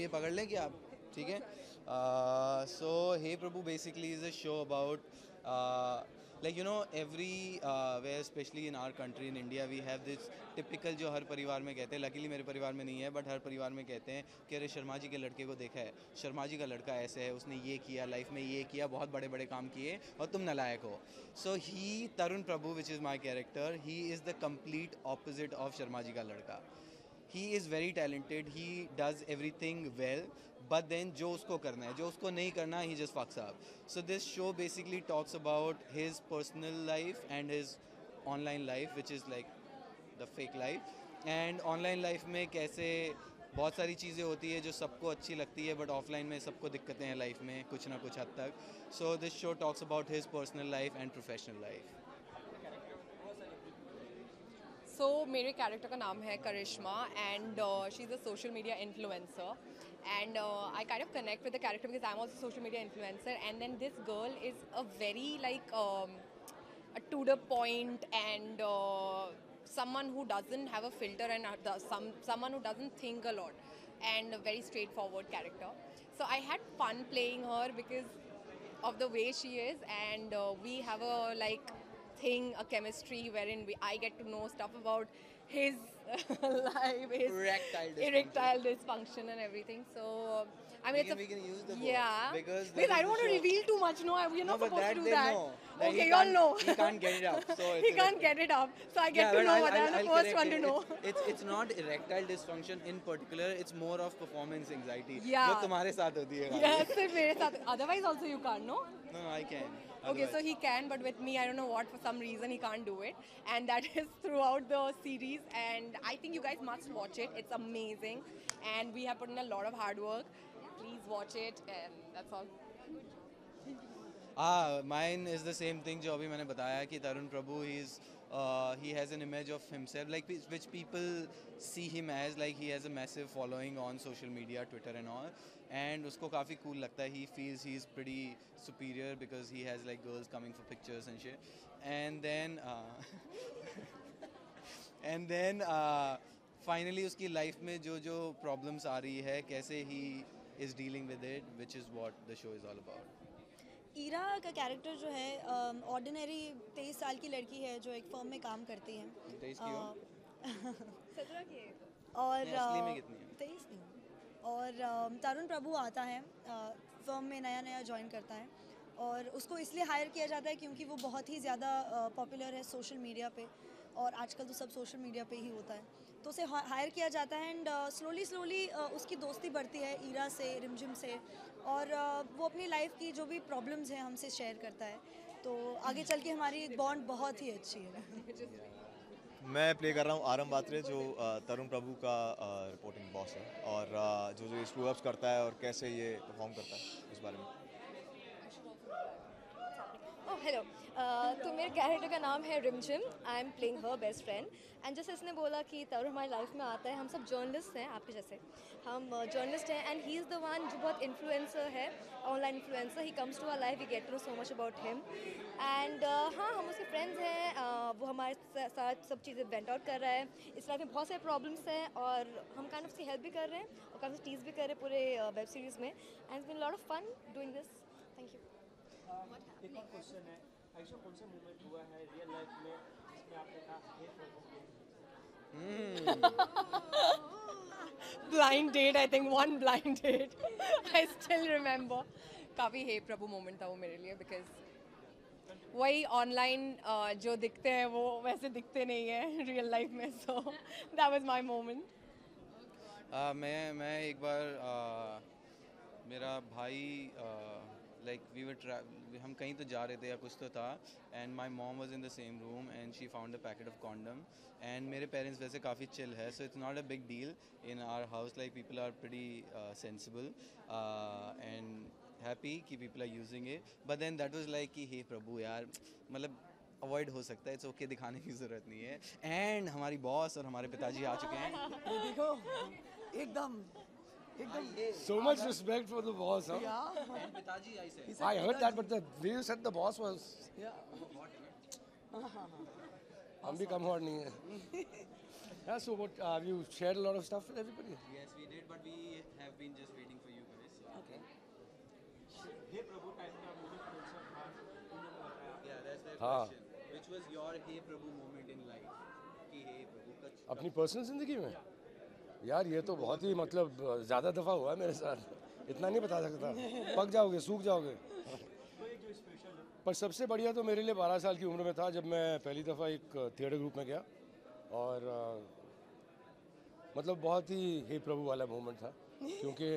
ये पकड़ लें क्या आप? ठीक है. So Hey Prabhu basically is a show about like you know every where especially in our country in India we have this typical जो हर परिवार में कहते हैं, luckily मेरे परिवार में नहीं है बट हर परिवार में कहते हैं कि अरे शर्मा जी के लड़के को देखा है, शर्मा जी का लड़का ऐसे है, उसने ये किया लाइफ में, ये किया, बहुत बड़े बड़े काम किए और तुम नालायक हो. So he Tarun Prabhu which is my character, he is the complete opposite of Sharma ji का लड़का. He is very talented, he does everything well, but then जो उसको करना है, जो उसको नहीं करना, he just fucks up. So this show basically talks about his personal life and his online life, which is like the fake life. And online life में कैसे बहुत सारी चीज़ें होती है जो सबको अच्छी लगती है बट ऑफलाइन में सबको दिक्कतें हैं लाइफ में कुछ ना कुछ हद तक. So this show talks about his personal life and professional life. So मेरे कैरेक्टर का नाम है Karishma and she is a social media influencer and I kind of connect with the character because I'm also a social media influencer, and then this girl is a very like a to the point and someone who doesn't have a filter and someone who doesn't think a lot and a very straightforward character. So I had fun playing her because of the way she is, and we have a like thing, a chemistry wherein I get to know stuff about his life, his erectile dysfunction and everything. So I mean, we can use the word, yeah, because I don't want to reveal too much. No, we're not supposed to do that. No. Okay, you all know. He can't get it up. So He can't get it up. So I get to know what I'm the first one to know. It's not erectile dysfunction in particular. It's more of performance anxiety. Yeah. जो तुम्हारे साथ होती है. Yeah, सिर्फ मेरे साथ. Otherwise also you can't, no? No, I can. Okay, so he can, but with me, I don't know what, for some reason, he can't do it. And that is throughout the series. And I think you guys must watch it. It's amazing. And we have put in a lot of hard work. Please watch it. And that's all. Mine is the same thing जो अभी मैंने बताया कि तरुण प्रभु he has an image of himself like which people see him as, like he has a massive following on social media, Twitter and all, and उसको काफ़ी cool लगता है. He feels he is pretty superior because he has like girls coming for pictures and shit. And then finally उसकी life में जो problems आ रही है, कैसे he is dealing with it, which is what the show is all about. Ira का character जो है ordinary 23 साल की लड़की है जो एक फर्म में काम करती है. 23 की हो? 17 की. और असली में कितनी है? 23 नहीं. और तरुण प्रभु आता है, फर्म में नया ज्वाइन करता है और उसको इसलिए हायर किया जाता है क्योंकि वो बहुत ही ज़्यादा पॉपुलर है सोशल मीडिया पे, और आजकल तो सब सोशल मीडिया पे ही होता है. तो उसे हायर किया जाता है एंड स्लोली उसकी दोस्ती बढ़ती है ईरा से, रिमझिम से, और वो अपनी लाइफ की जो भी प्रॉब्लम्स हैं हमसे शेयर करता है. तो आगे चल के हमारी बॉन्ड बहुत ही अच्छी है. मैं प्ले कर रहा हूँ आरम बात्रे जो तरुण प्रभु का रिपोर्टिंग बॉस है, और जो स्क्रू अप्स करता है और कैसे ये परफॉर्म करता है इस बारे में. हेलो. तो मेरे कैरेक्टर का नाम है रिमझिम. I am playing her best friend. And जैसे इसने बोला कि तरुण हमारी लाइफ में आता है, हम सब जर्नलिस्ट हैं, आपके जैसे हम जर्नलिस्ट हैं, and he is the one जो बहुत इन्फ्लुएंसर है, online influencer. He comes to our life, we get to know so much about him. And हाँ, हम उसके फ्रेंड्स हैं. वो हमारे साथ सब चीज़ें वेंट आउट कर रहा है. इस लाइफ में बहुत सारे प्रॉब्लम्स हैं और हम काइंड ऑफ उसकी हेल्प भी कर रहे हैं और काफ़ी टीज़ भी कर रहे हैं पूरे वेब सीरीज़ में. And it's been lot of fun doing this. Thank you. एक और क्वेश्चन है, ऐसा कौन सा मोमेंट हुआ है रियल लाइफ में जिसमें आपने कहा हे प्रभु? Blind date, I think one blind date. I still remember. काफ़ी हे प्रभु मोमेंट था वो मेरे लिए, बिकॉज वही ऑनलाइन जो दिखते हैं वो वैसे दिखते नहीं हैं रियल लाइफ में. So that was my moment. मैं एक बार मेरा भाई like हम कहीं तो जा रहे थे या कुछ तो था, and my mom was in the same room and she found a packet of condom. And मेरे पेरेंट्स वैसे काफ़ी चिल है, so it's not a big deal in our house. Like people are pretty sensible and happy कि people are using it. But then that was like कि हे प्रभु यार, मतलब avoid हो सकता है, इट्स ओके, दिखाने की ज़रूरत नहीं है. एंड हमारी बॉस और हमारे पिताजी आ चुके हैं. देखो एकदम so much respect for the boss, huh? Yeah. And पिताजी I said. I heard that, but the way you said the boss was, yeah. हम भी कम हॉट नहीं है. Yeah, so what, you shared a lot of stuff with everybody? Yes, we did, but we have been just waiting for you guys. So. Okay. हे प्रभु type का movie producer था उन्होंने बताया Yeah, that's the हाँ. question. Which was your Hey Prabhu moment in life? कि Hey Prabhu का अपनी पर्सनल ज़िंदगी में? यार ये तो बहुत ही मतलब ज़्यादा दफ़ा हुआ है मेरे साथ, इतना नहीं बता सकता, पक जाओगे, सूख जाओगे। कोई जो स्पेशल है पर सबसे बढ़िया तो मेरे लिए 12 साल की उम्र में था जब मैं पहली दफ़ा एक थिएटर ग्रुप में गया और मतलब बहुत ही हे प्रभु वाला मोमेंट था, क्योंकि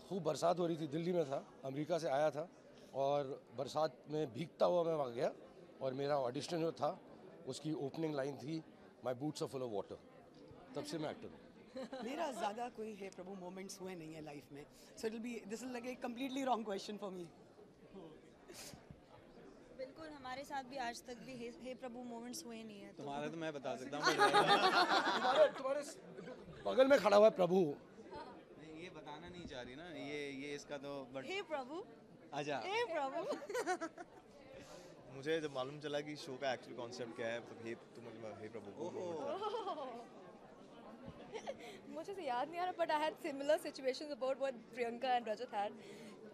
खूब बरसात हो रही थी, दिल्ली में था, अमेरिका से आया था और बरसात में भीगता हुआ मैं वहाँ गया और मेरा ऑडिशन जो था उसकी ओपनिंग लाइन थी my boots are full of water. तब से मैं एक्टर हूँ। मेरा ज़्यादा कोई हे प्रभु मोमेंट्स हुए नहीं है लाइफ में, so it will be this is like a completely wrong question for me. बिल्कुल, हमारे साथ भी आज तक भी हे प्रभु मोमेंट्स हुए नहीं है। तुम्हारा तो मैं बता सकता हूँ। तुम्हारे बगल में खड़ा हुआ है प्रभु। नहीं, ये बताना नहीं चाह रही ना, ये इसका तो बट हे प्रभु, आजा। हे प्रभु। मुझे जब मालूम चला कि शो का एक्चुअल कॉन्सेप्ट क्या है, मतलब हे प्रभु मुझे तो याद नहीं आ रहा, but I had similar situations about what Priyanka and Rajat had.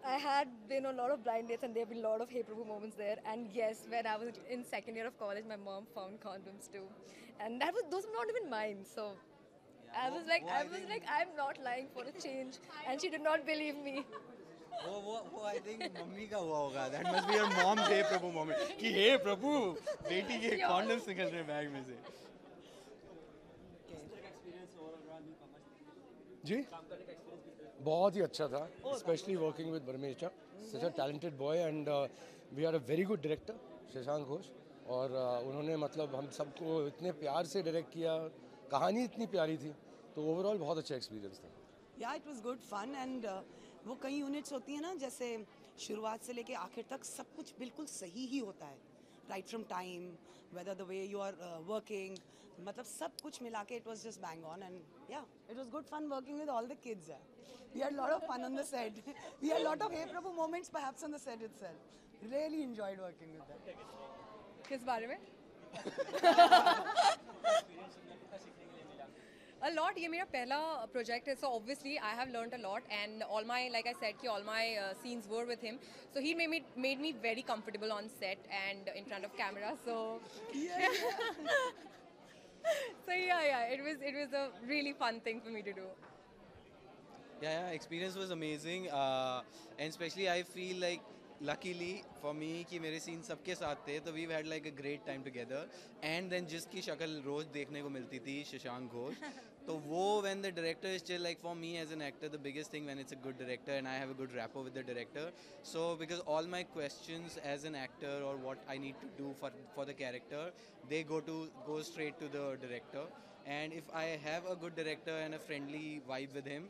I had been on a lot of blind dates and there have been a lot of Hey Prabhu moments there. And yes, when I was in second year of college, my mom found condoms too, and those were not even mine. So I was like, I'm not lying for a change, and she did not believe me. वो I think mummy का हुआ होगा। That must be your mom's Hey Prabhu moment कि हे प्रभु बेटी के condoms निकल रहे बैग में से। जी बहुत ही अच्छा था, specially working with Paramesh, such a talented boy and we are a very good director Shashank Ghosh, और उन्होंने मतलब हम सबको इतने प्यार से डायरेक्ट किया, कहानी इतनी प्यारी थी, तो ओवरऑल बहुत अच्छा एक्सपीरियंस था। Yeah it was good fun and वो कई यूनिट्स होती हैं ना, जैसे शुरुआत से लेके आखिर तक सब कुछ बिल्कुल सही ही होता है, right from time, whether the way you are working, मतलब सब कुछ मिला के it was just bang on and yeah it was good fun working with all the kids. We had a lot of fun on the set. We had a lot of Hey Prabhu moments perhaps on the set itself. Really enjoyed working with them. किस बारे में? A lot. ये मेरा पहला project है, so obviously I have learned a lot, and all my, like I said, कि all my scenes were with him, so he made me very comfortable on set and in front of camera. So so yeah, it was a really fun thing for me to do. Yeah, experience was amazing, and especially I feel like luckily for me कि मेरे scene सबके साथ थे, तो we've had like a great time together, and then जिसकी शक्ल रोज देखने को मिलती थी शशांक घोष, तो वो when the director is still like, for me as an actor the biggest thing when it's a good director and I have a good rapport with the director, so because all my questions as an actor or what I need to do for the character, they go straight to the director, and if I have a good director and a friendly vibe with him,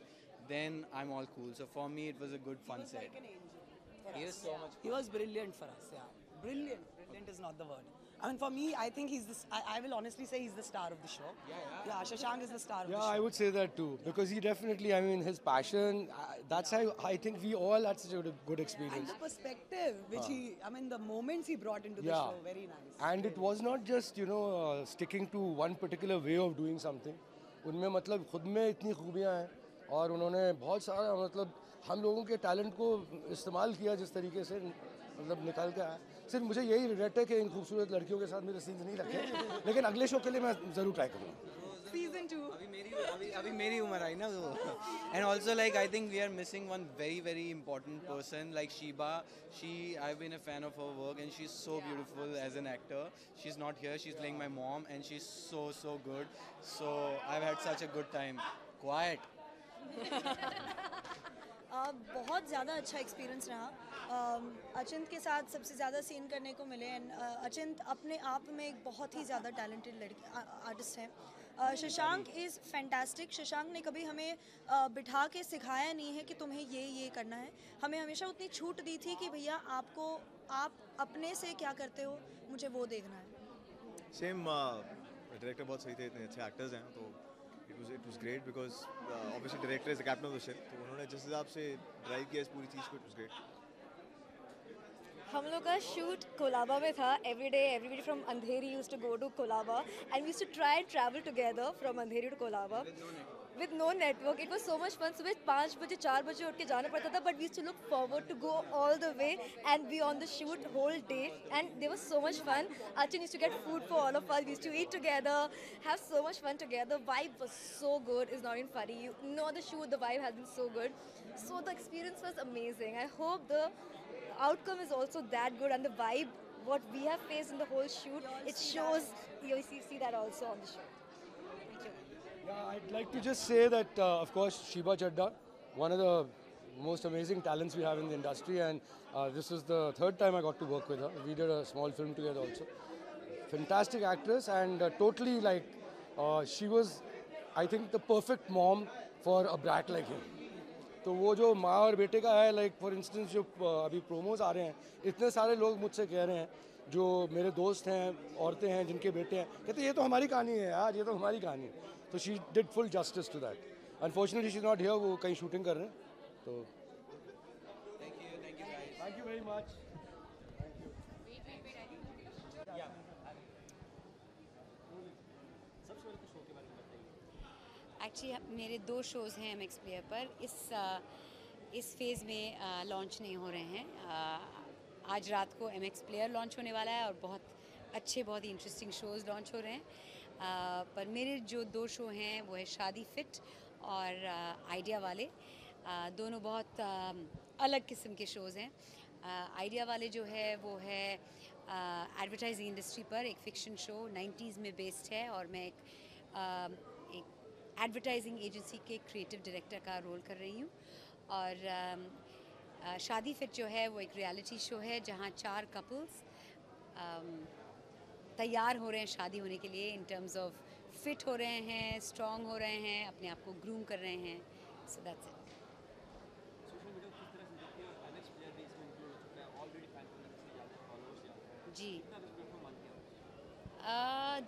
then I'm all cool. So for me, it was a good fun set. Like an angel for He us. is so much He was brilliant for us. Yeah, brilliant. Brilliant is not the word. I mean, for me, I think he's this. I will honestly say he's the star of the show. Yeah, Shashank is the star of the Yeah, show. I would say that too, because he definitely, I mean, his passion, that's how I think we all had such a good And experience. the perspective, which I mean, the moments he brought into the Yeah. show, very nice. And it was not just, sticking to one particular way of doing something. उनमें मतलब खुद में इतनी खूबियाँ हैं और उन्होंने बहुत सारा मतलब हम लोगों के टैलेंट को इस्तेमाल किया जिस तरीके से मतलब निकाल के आया। सिर्फ मुझे यही रिग्रेट है कि इन खूबसूरत लड़कियों के साथ मेरे सीन्स नहीं रखे, लेकिन अगले शो के लिए मैं ज़रूर ट्राई करूँगा। Season 2. अभी मेरी उम्र आई ना वो, and also like I think we are missing one very important person like Sheba. I've been a fan of her work and she's so beautiful as an actor. She's not here, she's playing my mom and she's so good. So I've had such a good time. Quiet. बहुत ज़्यादा अच्छा experience रहा। अचिंत के साथ सबसे ज़्यादा scene करने को मिले, एंड अचिंत अपने आप में एक बहुत ही ज़्यादा टैलेंटेड आर्टिस्ट हैं। Shashank is fantastic. शशांक ने कभी हमें बिठा के सिखाया नहीं है कि तुम्हें ये करना है, हमें हमेशा उतनी छूट दी थी कि भैया आप अपने से क्या करते हो मुझे वो देखना है। सेम डायरेक्टर बहुत सही थे, इतने अच्छे एक्टर्स हैं, तो it was great because obviously director is the captain of the ship, तो उन्होंने जिस हिसाब से ड्राइव किया इस पूरी चीज़ को, it was great. हम लोग का शूट कोलाबा में था. Everybody from Andheri used to go to Colaba, and we used to try and travel together from Andheri to Colaba. With no network. It was so much fun. सुबह 5 बजे 4 बजे उठ के जाना पड़ता था, but we used to look forward to go all the way and be on the shoot whole day, and there was so much fun. Achin used to get food for all of us. We used to eat together, have so much fun together. Vibe was so good. It's not even funny. You know the shoot, the vibe has been so good. So the experience was amazing. I hope the outcome is also that good, and the vibe, what we have faced in the whole shoot, it shows. You see that also on the show. Thank you. Yeah, I'd like to just say that, of course, Sheba Chadda, one of the most amazing talents we have in the industry, and this is the third time I got to work with her. We did a small film together also. Fantastic actress, and totally she was, I think, the perfect mom for a brat like him. तो वो जो माँ और बेटे का है, like for instance जो अभी प्रोमोज आ रहे हैं, इतने सारे लोग मुझसे कह रहे हैं, जो मेरे दोस्त हैं, औरतें हैं जिनके बेटे हैं, कहते ये तो हमारी कहानी है यार, ये तो हमारी कहानी है. तो she did full justice to that. Unfortunately she is not here, वो कहीं शूटिंग कर रहे हैं. तो thank you very much. Actually मेरे 2 शोज़ हैं MX प्लेयर पर. इस फेज़ में लॉन्च नहीं हो रहे हैं. आज रात को MX प्लेयर लॉन्च होने वाला है और बहुत अच्छे, बहुत ही इंटरेस्टिंग शोज़ लॉन्च हो रहे हैं. पर मेरे जो 2 शो हैं वो है शादी फिट और आइडिया वाले. दोनों बहुत अलग किस्म के शोज़ हैं. आइडिया वाले जो है वो है एडवर्टाइजिंग इंडस्ट्री पर एक फ़िक्शन शो 90s में बेस्ड है, और मैं एक एडवर्टाइजिंग एजेंसी के क्रिएटिव डायरेक्टर का रोल कर रही हूँ. और शादी फिट जो है वो एक रियलिटी शो है जहाँ 4 कपल्स तैयार हो रहे हैं शादी होने के लिए. इन टर्म्स ऑफ फिट हो रहे हैं, स्ट्रॉन्ग हो रहे हैं, अपने आप को ग्रूम कर रहे हैं. So that's it. Social media किस तरह से देखते हैं और MX प्लेयर भी इसमें इंक्लूड हो चुका है. ऑलरेडी फैन फॉलोअर्स से ज़्यादा फॉलोअर्स ज़्यादा है. जी, कितना आप इस प्लेटफॉर्म मानते हो?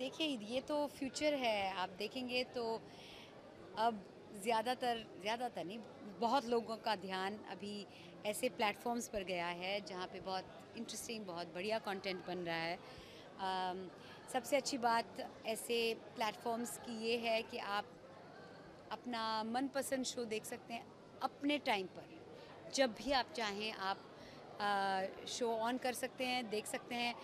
देखिए ये तो फ्यूचर है. आप देखेंगे तो अब ज़्यादातर नहीं, बहुत लोगों का ध्यान अभी ऐसे प्लेटफॉर्म्स पर गया है जहाँ पे बहुत इंटरेस्टिंग, बहुत बढ़िया कंटेंट बन रहा है. सबसे अच्छी बात ऐसे प्लेटफॉर्म्स की ये है कि आप अपना मनपसंद शो देख सकते हैं अपने टाइम पर. जब भी आप चाहें आप शो ऑन कर सकते हैं, देख सकते हैं.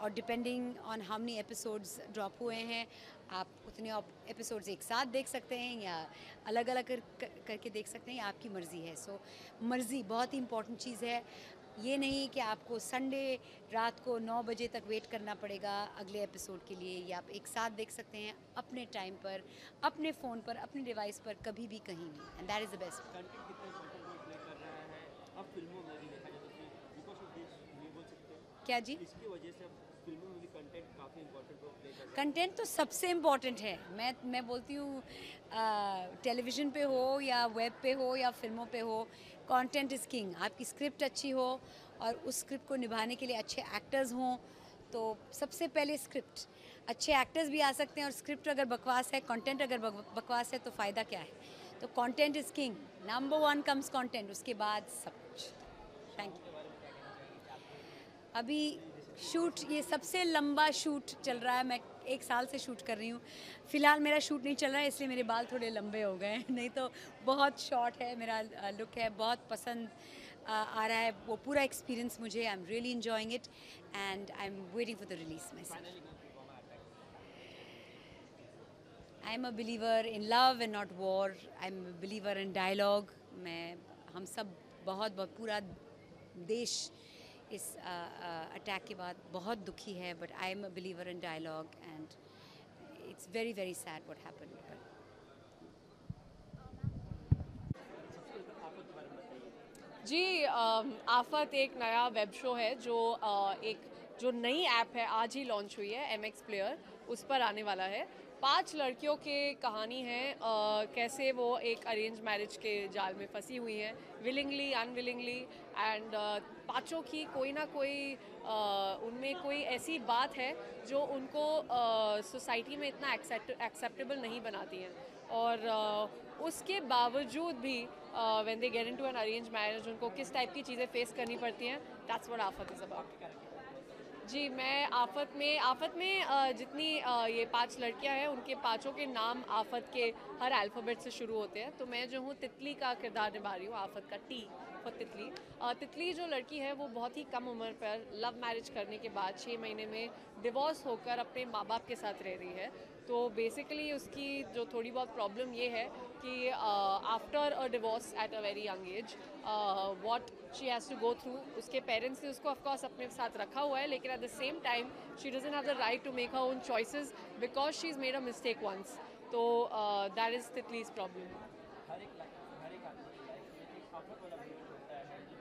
और depending on how many episodes drop हुए हैं, आप उतने एपिसोड्स एक साथ देख सकते हैं या अलग अलग करके देख सकते हैं. आपकी मर्ज़ी है. सो मर्ज़ी बहुत ही इम्पॉर्टेंट चीज़ है. ये नहीं कि आपको संडे रात को 9 बजे तक वेट करना पड़ेगा अगले एपिसोड के लिए. या आप एक साथ देख सकते हैं अपने टाइम पर, अपने फ़ोन पर, अपने डिवाइस पर, कभी भी कहीं भी. And that is the best. Content कितना इंपॉर्टेंट रोल प्ले कर रहा है अब फिल्मों में भी देखा जाए तो बिकॉज ऑफ दिस ये बोल सकते हैं क्या जी? इसकी वजह से अब फिल्मों में भी कंटेंट काफ़ी इंपॉर्टेंट रोल प्ले कर रहा है. कंटेंट तो सबसे इम्पॉर्टेंट है. मैं बोलती हूँ टेलीविज़न पे हो या वेब पे हो या फिल्मों पे हो, कंटेंट इज़ किंग. आपकी स्क्रिप्ट अच्छी हो और उस स्क्रिप्ट को निभाने के लिए अच्छे एक्टर्स हों, तो सबसे पहले स्क्रिप्ट. अच्छे एक्टर्स भी आ सकते हैं और स्क्रिप्ट अगर बकवास है, कंटेंट अगर बकवास है तो फ़ायदा क्या है. तो content is king. Number 1 comes content, उसके बाद सब कुछ. Thank you. अभी शूट, ये सबसे लंबा शूट चल रहा है. मैं 1 साल से शूट कर रही हूँ. फ़िलहाल मेरा शूट नहीं चल रहा है इसलिए मेरे बाल थोड़े लंबे हो गए हैं. नहीं तो बहुत शॉर्ट है मेरा लुक है. बहुत पसंद आ रहा है वो पूरा एक्सपीरियंस मुझे. I am really enjoying it and I am waiting for the release myself. I am a believer in love and not war. I am a believer in dialogue. हम सब बहुत पूरा देश इस अटैक के बाद बहुत दुखी है. But I am a believer in dialogue and it's very very sad what happened. जी, आफत एक नया वेब शो है जो नई ऐप है, आज ही लॉन्च हुई है, MX प्लेयर. उस पर आने वाला है. 5 लड़कियों के कहानी है कैसे वो एक अरेंज मैरिज के जाल में फंसी हुई हैं, विलिंगली अनविलिंगली. एंड 5 की कोई ना कोई उनमें कोई ऐसी बात है जो उनको सोसाइटी में इतना एक्सेप्टेबल नहीं बनाती हैं. और उसके बावजूद भी when they get into an arrange marriage उनको किस टाइप की चीज़ें फेस करनी पड़ती हैं, दैट्स व्हाट आफत इज़ अबाउट। जी, मैं आफत में जितनी ये 5 लड़कियां हैं उनके पांचों के नाम आफत के हर अल्फ़ाबेट से शुरू होते हैं। तो मैं जो हूँ तितली का किरदार निभा रही हूँ, आफत का टी फॉर तितली। तितली जो लड़की है वो बहुत ही कम उम्र पर लव मैरिज करने के बाद 6 महीने में डिवोर्स होकर अपने माँ बाप के साथ रह रही है। तो बेसिकली उसकी जो थोड़ी बहुत प्रॉब्लम ये है कि after a divorce at a very young age what she has to go through, उसके पेरेंट्स ने उसको ऑफकोर्स अपने साथ रखा हुआ है, लेकिन at the same time she doesn't have the right to make her own choices because she is made a mistake once. तो दैट इज़ तितलीज प्रॉब्लम। हर एक आदमी की लाइफ में एक आफत वाला मोमेंट होता है जो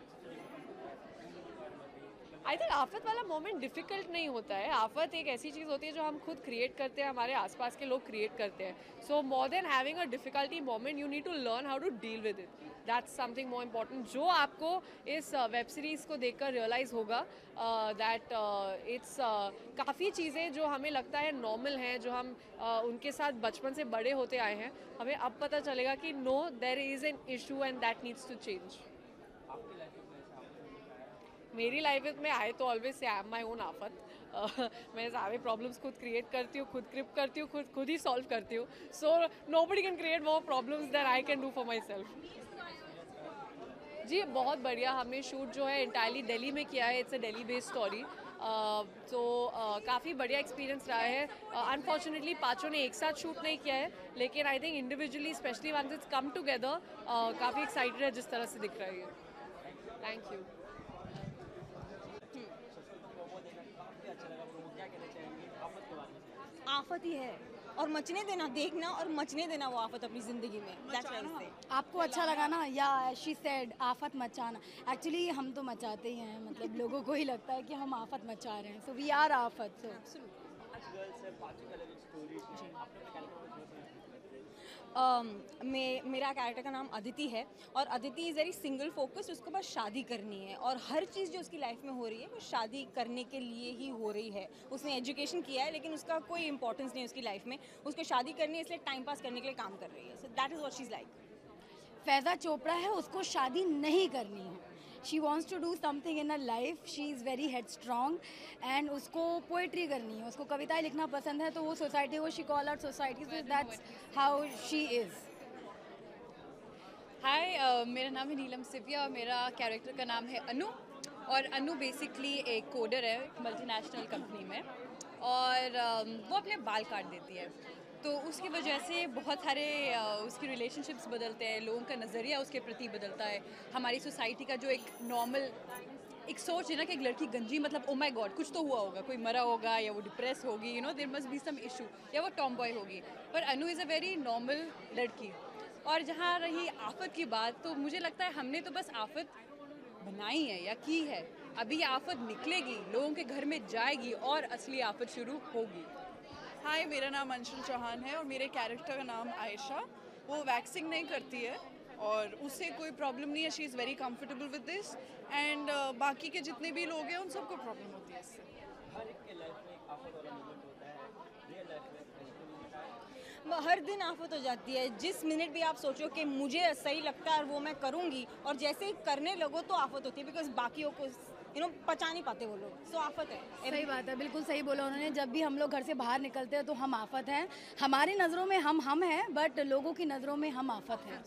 किसी को आई थिंक आफत वाला मोमेंट डिफ़िकल्ट नहीं होता है। आफत एक ऐसी चीज़ होती है जो हम खुद क्रिएट करते हैं, हमारे आसपास के लोग क्रिएट करते हैं। So more than having a difficulty moment you need to learn how to deal with it, that's something more important. जो आपको इस वेब सीरीज़ को देखकर रियलाइज़ होगा दैट इट्स काफ़ी चीज़ें जो हमें लगता है नॉर्मल हैं, जो हम उनके साथ बचपन से बड़े होते आए हैं, हमें अब पता चलेगा कि no, there is an issue and that needs to change. मेरी लाइफ में आई तो always say I am my own आफत। मैं सारे प्रॉब्लम्स खुद क्रिएट करती हूँ, खुद क्रिप करती हूँ, खुद ही सॉल्व करती हूँ। So nobody can create more problems that I can do for myself. जी बहुत बढ़िया, हमने शूट जो है इंटायरली दिल्ली में किया है। It's a Delhi based story. तो काफ़ी बढ़िया एक्सपीरियंस रहा है। अनफॉर्चुनेटली पाँचों ने एक साथ शूट नहीं किया है, लेकिन I think individually specially once it's come together काफ़ी एक्साइटेड है जिस तरह से दिख रहा है ये। Thank you. आफत ही है और मचने देना, देखना और मचने देना वो आफत अपनी ज़िंदगी में। That's what I say. आपको अच्छा लगा ना, या शी सेड आफत मचाना। एक्चुअली हम तो मचाते ही हैं, मतलब लोगों को ही लगता है कि हम आफत मचा रहे हैं। सो वी आर आफत। मेरा कैरेक्टर का नाम अदिति है और Aditi is very single focused. उसको बस शादी करनी है और हर चीज़ जो उसकी लाइफ में हो रही है वो शादी करने के लिए ही हो रही है। उसने एजुकेशन किया है लेकिन उसका कोई इंपॉर्टेंस नहीं है उसकी लाइफ में। उसको शादी करनी है इसलिए टाइम पास करने के लिए काम कर रही है। So that is what she is like. Faiza Chopra है, उसको शादी नहीं करनी है। She wants to do something in a life. She is very head strong and उसको पोइट्री करनी है, उसको कविताएं लिखना पसंद है। तो वो सोसाइटी को she call out society, so that's how she is. Hi, मेरा नाम है नीलम सिविया और मेरा कैरेक्टर का नाम है अनु। और अनु बेसिकली एक कोडर है मल्टीनेशनल कंपनी में, और वो अपने बाल काट देती है। तो उसकी वजह से बहुत सारे उसकी रिलेशनशिप्स बदलते हैं, लोगों का नज़रिया उसके प्रति बदलता है। हमारी सोसाइटी का जो एक नॉर्मल एक सोच है ना कि एक लड़की गंजी मतलब ओ माय गॉड कुछ तो हुआ होगा, कोई मरा होगा या वो डिप्रेस होगी, you know there must be some issue, या वो टॉम बॉय होगी। पर Anu is a very normal लड़की। और जहाँ रही आफत की बात, तो मुझे लगता है हमने तो बस आफत बनाई है या की है, अभी आफत निकलेगी, लोगों के घर में जाएगी और असली आफत शुरू होगी। हाय, मेरा नाम अंशुल चौहान है और मेरे कैरेक्टर का नाम आयशा। वो वैक्सिंग नहीं करती है और उससे कोई प्रॉब्लम नहीं है। She is very comfortable with this and बाकी के जितने भी लोग हैं उन सबको प्रॉब्लम होती है इससे। हर एक के लाइफ में एक आफत वाला मोमेंट होता है, रियल लाइफ में हर दिन आफत हो जाती है। जिस मिनट भी आप सोचो कि मुझे सही लगता है और वो मैं करूँगी, और जैसे ही करने लगो तो आफत होती है, बिकॉज बाकियों को पचा नहीं पाते वो लोग। सो आफत है। सही बात है, बिल्कुल सही बोला उन्होंने। जब भी हम लोग घर से बाहर निकलते हैं तो हम आफत हैं। हमारी नज़रों में हम हैं, बट लोगों की नज़रों में हम आफत हैं।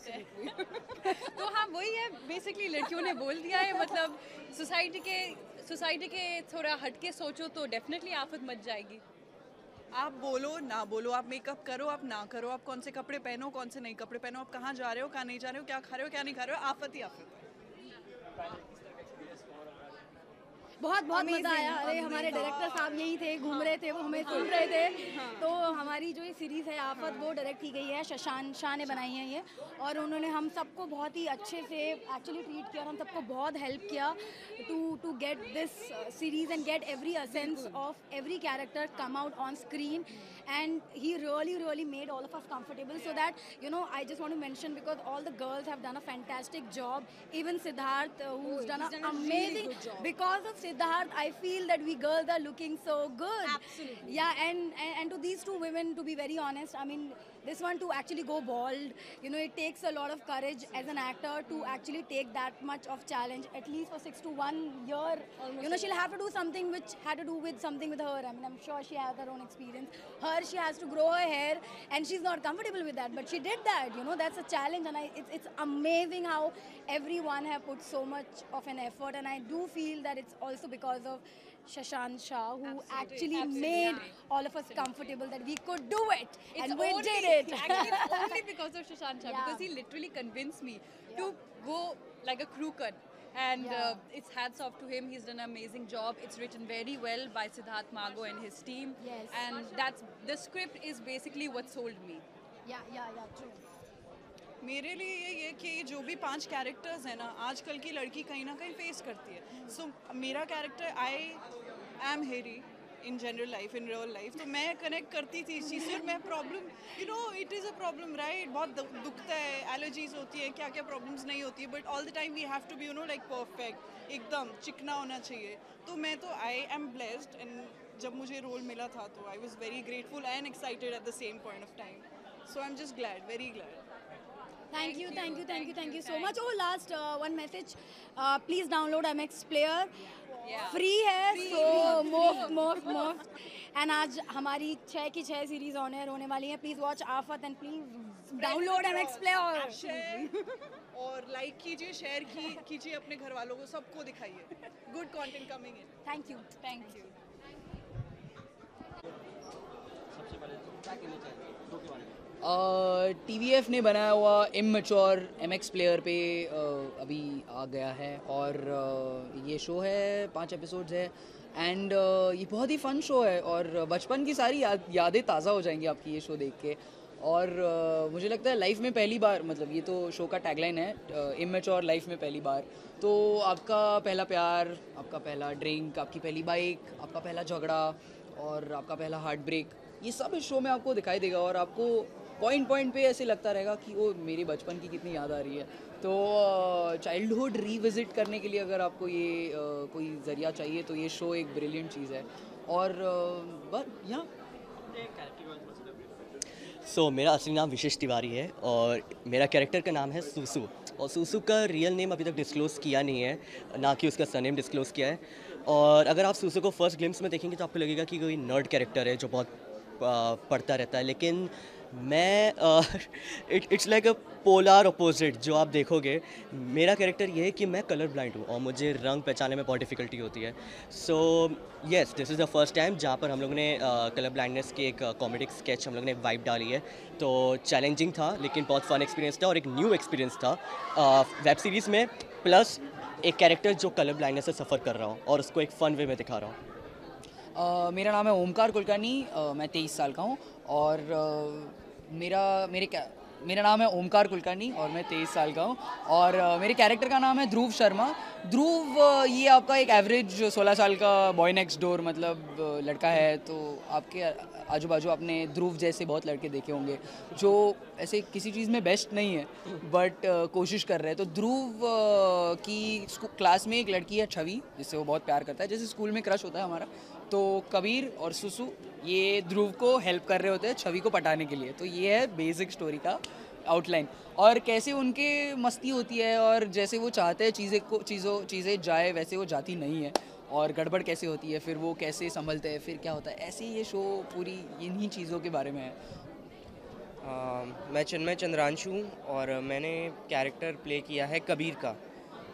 तो हाँ वही है बेसिकली, लड़कियों ने बोल दिया है। मतलब सोसाइटी के थोड़ा हटके सोचो तो डेफिनेटली आफत मच जाएगी। आप बोलो ना बोलो, आप मेकअप करो आप ना करो, आप कौन से कपड़े पहनो कौन से नहीं कपड़े पहनो, आप कहाँ जा रहे हो कहाँ नहीं जा रहे हो, क्या खा रहे हो क्या नहीं खा रहे हो, आफत ही आफत है। बहुत मज़ा आया। अरे हमारे डायरेक्टर साहब यही थे, घूम रहे थे, वो हमें सुन रहे थे। तो हमारी जो ये सीरीज़ है आफत, वो डायरेक्ट की गई है, शशांक शाह ने बनाई है ये, और उन्होंने हम सबको बहुत ही अच्छे से एक्चुअली ट्रीट किया और हम सबको बहुत हेल्प किया to get this series and get every essence of every character come out on screen, and he really made all of us comfortable, so that, you know, I just want to mention, because all the girls have done a fantastic job. Even Siddharth, who's done an amazing really good job. because of Siddharth, I feel that we girls are looking so good. Absolutely. Yeah, and to these two women, to be very honest, I mean, this one to actually go bald, you know, it takes a lot of courage as an actor to actually take that much of challenge, at least for 6 to 1 year. You know, she'll have to do something which had to do with something with her. I mean, I'm sure she has her own experience. She has to grow her hair, and she's not comfortable with that, but she did that. You know, that's a challenge, and it's amazing how everyone have put so much of an effort, and I do feel that it's also because of Shashank Shah, who actually made all of us comfortable that we could do it, and we did it. Actually, it's only because of Shashank Shah, Yeah. because he literally convinced me to go like a crew cut. And it's hats off to him. He's done an amazing job. It's written very well by Siddharth Mago and his team. Yes. And the script is basically what sold me. Yeah, true. मेरे लिए ये है कि जो भी 5 characters हैं ना, आजकल की लड़की कहीं ना कहीं फेस करती है. सो मेरा कैरेक्टर आई एम हेरी in general life, in real life, तो मैं कनेक्ट करती थी इस चीज़ से. और मैं problem, you know, it is a problem right, बहुत दुखता है, एलर्जीज होती है, क्या क्या प्रॉब्लम्स नहीं होती है, but all the time we have to be, you know, like perfect, एकदम चिकना होना चाहिए. तो मैं तो आई एम ब्लेस्ड, एंड जब मुझे रोल मिला था तो I was very grateful and excited eight the same point of time. So I am just glad, very glad. Thank you so much. Oh, last one message. Please download MX Player. Free है, so मुफ्त. And आज हमारी 6 की 6 series on air होने वाली हैं. Please watch आफत and please download MX Player. और लाइक कीजिए, शेयर कीजिए अपने घर वालों को, सबको दिखाइए. Good content coming in. Thank you. सबसे पहले तो क्या कहना चाहिए दो के बारे में? TVF ने बनाया हुआ इमैच्योर MX प्लेयर पे अभी आ गया है, और ये शो है 5 एपिसोड्स है, एंड ये बहुत ही फ़न शो है, और बचपन की सारी यादें ताज़ा हो जाएंगी आपकी ये शो देख के. और मुझे लगता है लाइफ में पहली बार, मतलब ये तो शो का टैगलाइन है, इमैच्योर लाइफ में पहली बार, तो आपका पहला प्यार, आपका पहला ड्रिंक, आपकी पहली बाइक, आपका पहला झगड़ा और आपका पहला हार्ट ब्रेक, ये सब इस शो में आपको दिखाई देगा, और आपको पॉइंट पे ऐसे लगता रहेगा कि वो मेरे बचपन की कितनी याद आ रही है. तो चाइल्डहुड रीविज़िट करने के लिए अगर आपको ये कोई ज़रिया चाहिए तो ये शो एक ब्रिलियंट चीज़ है. और बस यहाँ मेरा असली नाम विशेष तिवारी है, और मेरा कैरेक्टर का नाम है सूसू, और सूसू का रियल नेम अभी तक डिस्क्लोज़ किया नहीं है, ना कि उसका सरनेम डिस्क्लोज़ किया है. और अगर आप सूसू को फर्स्ट ग्लिम्स में देखेंगे तो आपको लगेगा कि कोई नर्ड कैरेक्टर है जो बहुत पढ़ता रहता है, लेकिन मैं it's like a polar opposite. जो आप देखोगे, मेरा कैरेक्टर ये है कि मैं कलर ब्लाइंड हूँ और मुझे रंग पहचानने में बहुत डिफ़िकल्टी होती है. So yes, this is the first time जहाँ पर हम लोग ने कलर ब्लाइंडनेस की एक कॉमेडिक स्केच हम लोग ने वाइब डाली है. तो चैलेंजिंग था, लेकिन बहुत फन एक्सपीरियंस था, और एक न्यू एक्सपीरियंस था वेब सीरीज़ में, प्लस एक कैरेक्टर जो कलर ब्लाइंडनेस से सफ़र कर रहा हूँ और उसको एक फ़न वे में दिखा रहा हूँ. मेरा नाम है ओमकार कुलकर्णी, मैं 23 साल का हूँ, और मेरा नाम है ओमकार कुलकर्णी और मैं 23 साल का हूँ, और मेरे कैरेक्टर का नाम है ध्रुव शर्मा. ध्रुव ये आपका एक एवरेज 16 साल का बॉय नेक्स्ट डोर मतलब लड़का है. तो आपके आजू बाजू आपने ध्रुव जैसे बहुत लड़के देखे होंगे जो ऐसे किसी चीज़ में बेस्ट नहीं है बट कोशिश कर रहे हैं. तो ध्रुव की क्लास में एक लड़की है छवि, जिससे वो बहुत प्यार करता है, जैसे स्कूल में क्रश होता है हमारा. तो कबीर और सुसु ये ध्रुव को हेल्प कर रहे होते हैं छवि को पटाने के लिए. तो ये है बेसिक स्टोरी का आउटलाइन, और कैसे उनके मस्ती होती है, और जैसे वो चाहते हैं चीज़ें जाए वैसे वो जाती नहीं है, और गड़बड़ कैसे होती है, फिर वो कैसे संभलते हैं, फिर क्या होता है. ऐसे ये शो पूरी इन्हीं चीज़ों के बारे में है. मैं चिन्मय चंद्रांशु और मैंने कैरेक्टर प्ले किया है कबीर का.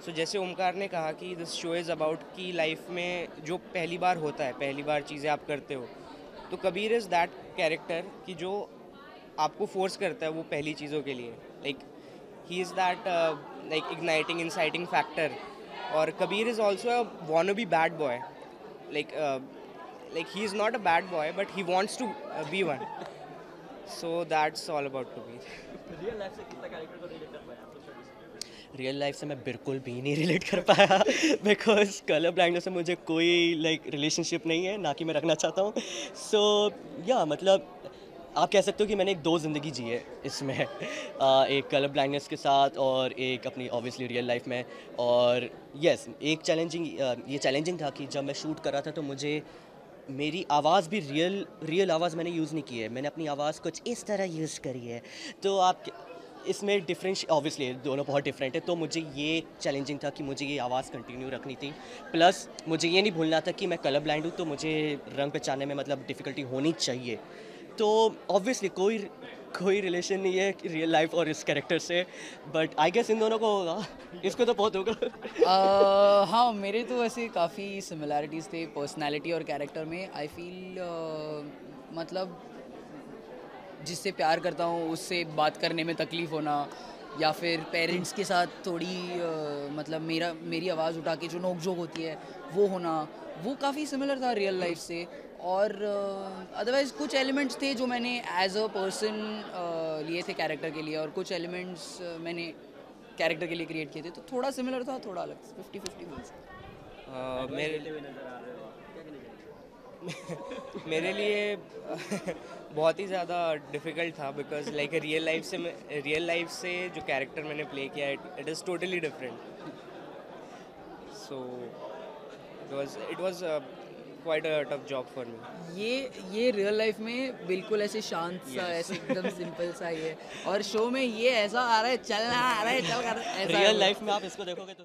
सो जैसे ओमकार ने कहा कि दिस शो इज़ अबाउट कि लाइफ में जो पहली बार होता है, पहली बार चीज़ें आप करते हो, तो कबीर इज़ दैट कैरेक्टर कि जो आपको फोर्स करता है वो पहली चीज़ों के लिए. Like he is that like igniting inciting factor. और Kabir is also a wannabe bad boy. Like he is not a bad boy but he wants to be one. So that's all about Kabir. Real life से कितना character को relate कर पाया आप लोग? Real life से मैं बिल्कुल भी नहीं रिलेट कर पाया बिकॉज कलर ब्लाइंडनेस से मुझे कोई रिलेशनशिप नहीं है, ना कि मैं रखना चाहता हूँ. सो या मतलब आप कह सकते हो कि मैंने एक दो ज़िंदगी जी है इसमें एक कलर ब्लाइंडनेस के साथ और एक अपनी ऑब्वियसली रियल लाइफ में। और यस, एक ये चैलेंजिंग था कि जब मैं शूट कर रहा था तो मुझे मेरी आवाज़ भी रियल आवाज़ मैंने यूज़ नहीं की है, मैंने अपनी आवाज़ कुछ इस तरह यूज़ करी है। तो आप इसमें डिफरेंस ऑब्वियसली दोनों बहुत डिफरेंट है, तो मुझे ये चैलेंजिंग था कि मुझे ये आवाज़ कंटिन्यू रखनी थी। प्लस मुझे ये नहीं भूलना था कि मैं कलर ब्लाइंड हूँ, तो मुझे रंग पहचानने में मतलब डिफ़िकल्टी होनी चाहिए। तो ऑब्वियसली कोई रिलेशन नहीं है रियल लाइफ और इस कैरेक्टर से, बट आई गेस इन दोनों को होगा, इसको तो बहुत होगा। हाँ, मेरे तो वैसे काफ़ी सिमिलैरिटीज़ थे पर्सनालिटी और कैरेक्टर में। आई फील मतलब जिससे प्यार करता हूँ उससे बात करने में तकलीफ़ होना, या फिर पेरेंट्स के साथ थोड़ी मतलब मेरी आवाज़ उठा के जो नोक-झोंक होती है वो होना, वो काफ़ी सिमिलर था रियल लाइफ से। और अदरवाइज़ कुछ एलिमेंट्स थे जो मैंने एज अ पर्सन लिए थे कैरेक्टर के लिए, और कुछ एलिमेंट्स मैंने कैरेक्टर के लिए क्रिएट किए थे, तो थोड़ा सिमिलर था, थोड़ा अलग, 50-50 बोल सकते। मेरे लिए बहुत ही ज़्यादा डिफ़िकल्ट था, बिकॉज लाइक रियल लाइफ से जो कैरेक्टर मैंने प्ले किया it is totally different. So it was quite a tough job for me. ये रियल लाइफ में बिल्कुल ऐसे शांत सा, ऐसे एकदम सिंपल सा ही है, और शो में ये ऐसा आ रहा है, चलना आ रहा है, चल कर, ऐसा रियल लाइफ में आप इसको देखोगे तो